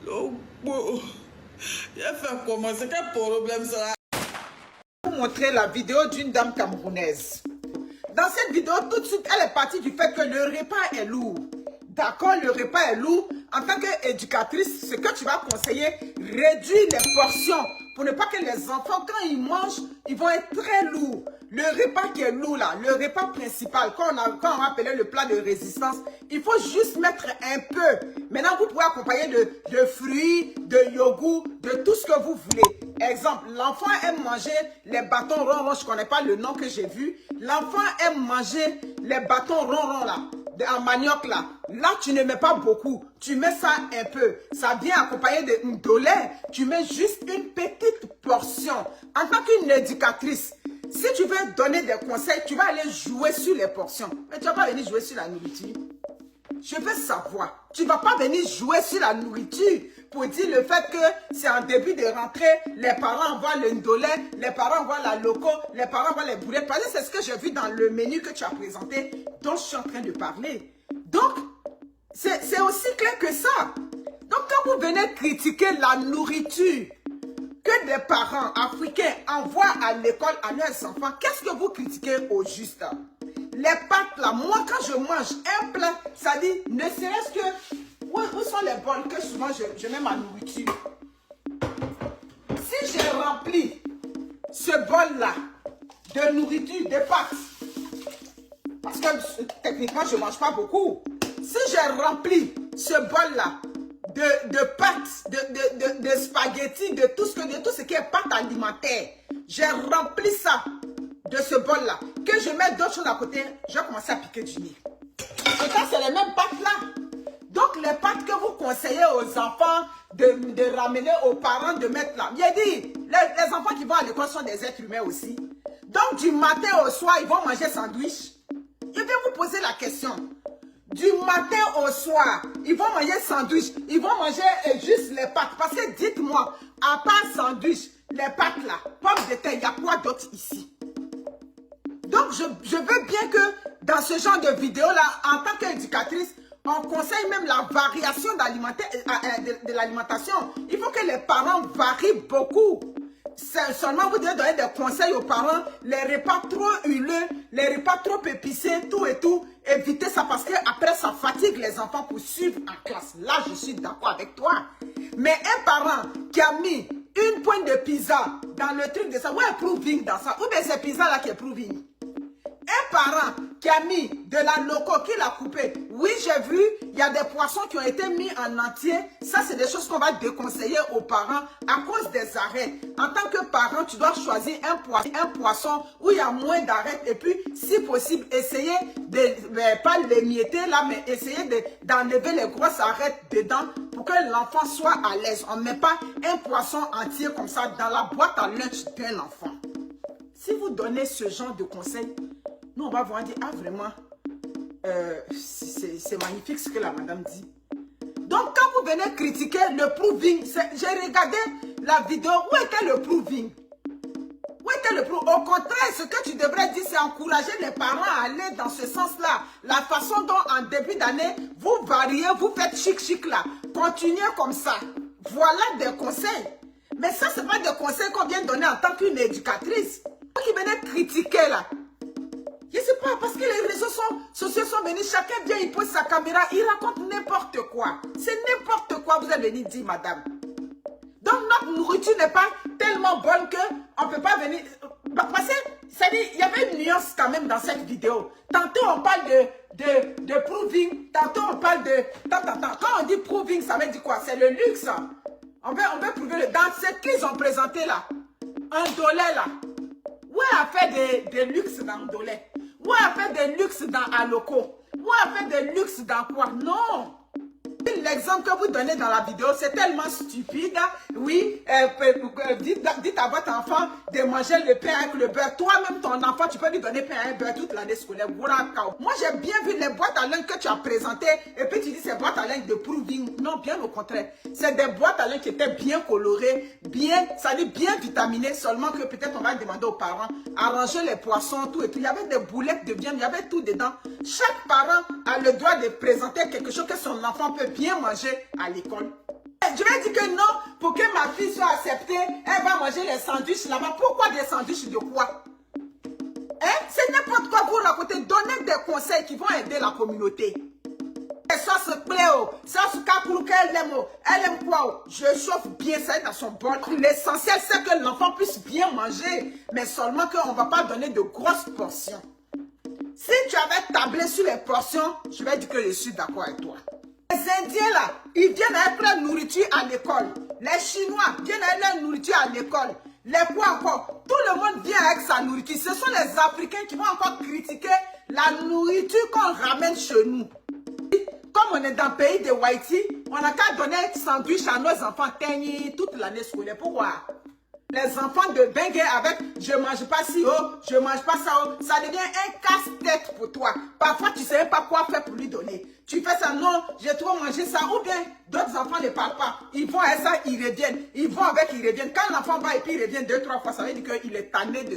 Bon, il a fait comment? C'est quel problème ça? Je vais vous montrer la vidéo d'une dame camerounaise. Dans cette vidéo, tout de suite, elle est partie du fait que le repas est lourd. D'accord, le repas est lourd. En tant qu'éducatrice, ce que tu vas conseiller, réduire les portions pour ne pas que les enfants, quand ils mangent, ils vont être très lourds. Le repas qui est lourd là, le repas principal, quand on appelait le plat de résistance, il faut juste mettre un peu. Maintenant, vous pouvez accompagner de fruits, de yogourt, de tout ce que vous voulez. Exemple, l'enfant aime manger les bâtons ronrons, je ne connais pas le nom que j'ai vu. L'enfant aime manger les bâtons ronrons là, en manioc là. Là, tu ne mets pas beaucoup, tu mets ça un peu. Ça vient accompagné de ndolé, tu mets juste une petite portion. En tant qu'une éducatrice, si tu veux donner des conseils, tu vas aller jouer sur les portions. Mais tu ne vas pas venir jouer sur la nourriture. Je veux savoir, tu ne vas pas venir jouer sur la nourriture pour dire le fait que c'est en début de rentrée, les parents envoient le ndolé, les parents envoient la loco, les parents envoient les boulettes. Parce que c'est ce que j'ai vu dans le menu que tu as présenté, dont je suis en train de parler. Donc, c'est aussi clair que ça. Donc, quand vous venez critiquer la nourriture que des parents africains envoient à l'école à leurs enfants, qu'est-ce que vous critiquez au juste? Les pâtes là, moi quand je mange un plat, ça dit, ne serait-ce que, où sont les bols que souvent je mets ma nourriture? Si j'ai rempli ce bol là de nourriture, de pâtes, parce que techniquement je ne mange pas beaucoup, si j'ai rempli ce bol là de pâtes, de spaghettis, de tout ce qui est pâte alimentaire, j'ai rempli ça de ce bol là, que je mets d'autres choses à côté, je vais commencer à piquer du nez. Et quand c'est les mêmes pâtes là, donc les pâtes que vous conseillez aux enfants de ramener aux parents de mettre là, j'ai dit, les enfants qui vont à l'école sont des êtres humains aussi. Donc du matin au soir, ils vont manger sandwich. Je vais vous poser la question. Du matin au soir, ils vont manger sandwich, ils vont manger juste les pâtes. Parce que dites-moi, à part sandwich, les pâtes là, pommes de terre, il y a quoi d'autre ici? Donc, je veux bien que dans ce genre de vidéo-là, en tant qu'éducatrice, on conseille même la variation de l'alimentation. Il faut que les parents varient beaucoup. Seulement, vous devez donner des conseils aux parents. Les repas trop huileux, les repas trop épicés, tout et tout. Évitez ça parce qu'après, ça fatigue les enfants pour suivre en classe. Là, je suis d'accord avec toi. Mais un parent qui a mis une pointe de pizza dans le truc de ça, où est proving dans ça? Où est ce pizza-là qui est proving? Un parent qui a mis de la loco, qui l'a coupé. Oui, j'ai vu, il y a des poissons qui ont été mis en entier. Ça, c'est des choses qu'on va déconseiller aux parents à cause des arêtes. En tant que parent, tu dois choisir un poisson où il y a moins d'arêtes. Et puis, si possible, essayer de, pas l'émietter là, mais essayer d'enlever les grosses arêtes dedans pour que l'enfant soit à l'aise. On ne met pas un poisson entier comme ça dans la boîte à lunch d'un enfant. Si vous donnez ce genre de conseils, nous, on va voir dire, ah vraiment, c'est magnifique ce que la madame dit. Donc, quand vous venez critiquer le proving, j'ai regardé la vidéo, où était le proving? Où était le proving? Au contraire, ce que tu devrais dire, c'est encourager les parents à aller dans ce sens-là. La façon dont, en début d'année, vous variez, vous faites chic là. Continuez comme ça. Voilà des conseils. Mais ça, ce n'est pas des conseils qu'on vient donner en tant qu'une éducatrice. Vous qui venez critiquer là. Je ne sais pas, parce que les réseaux sociaux sont venus, chacun vient, il pose sa caméra, il raconte n'importe quoi. C'est n'importe quoi, vous êtes venu dire, madame. Donc, notre nourriture n'est pas tellement bonne qu'on ne peut pas venir... Parce que, c'est-à-dire, il y avait une nuance quand même dans cette vidéo. Tantôt, on parle de proving, tantôt, on parle de... Quand on dit proving, ça veut dire quoi? C'est le luxe. On veut prouver le... Dans ce qu'ils ont présenté là, un dollar là, où a fait des luxe dans Ndolé? Où a fait des luxe dans Aloko? Où a fait des luxe dans quoi? Non! L'exemple que vous donnez dans la vidéo, c'est tellement stupide. Hein? Oui, dites à votre enfant de manger le pain avec le beurre. Toi-même, ton enfant, tu peux lui donner pain avec beurre toute l'année scolaire. Moi, j'ai bien vu les boîtes à linge que tu as présentées. Et puis, tu dis c'est boîtes à linge de proving. Non, bien au contraire. C'est des boîtes à linge qui étaient bien colorées, ça dit bien vitaminées. Seulement que peut-être on va demander aux parents à ranger les poissons, tout et tout. Il y avait des boulettes de viande, il y avait tout dedans. Chaque parent a le droit de présenter quelque chose que son enfant peut bien manger à l'école. Je vais dire que non, pour que ma fille soit acceptée, elle va manger les sandwichs là-bas. Pourquoi des sandwichs de quoi? Hein? C'est n'importe quoi vous raconter. Donnez des conseils qui vont aider la communauté. Et ça se plaît, ça se capoule qu'elle aime, elle aime quoi? Je chauffe bien ça dans son bol. L'essentiel, c'est que l'enfant puisse bien manger, mais seulement qu'on ne va pas donner de grosses portions. Si tu avais tablé sur les portions, je vais dire que je suis d'accord avec toi. Les Indiens là, ils viennent avec leur nourriture à l'école. Les Chinois viennent avec leur nourriture à l'école. Les quoi encore? Tout le monde vient avec sa nourriture. Ce sont les Africains qui vont encore critiquer la nourriture qu'on ramène chez nous. Comme on est dans le pays de Haïti, on n'a qu'à donner un sandwich à nos enfants toute l'année scolaire. Pourquoi? Les enfants de Bengue avec je mange pas ci, je mange pas ça, ça devient un casse-tête pour toi. Parfois, tu ne sais même pas quoi faire pour lui donner. Tu fais ça, non, j'ai trop mangé ça, ou bien d'autres enfants ne parlent pas. Ils vont avec ça, ils reviennent. Ils vont avec, ils reviennent. Quand l'enfant va et puis il revient 2-3 fois, ça veut dire qu'il est tanné de ça.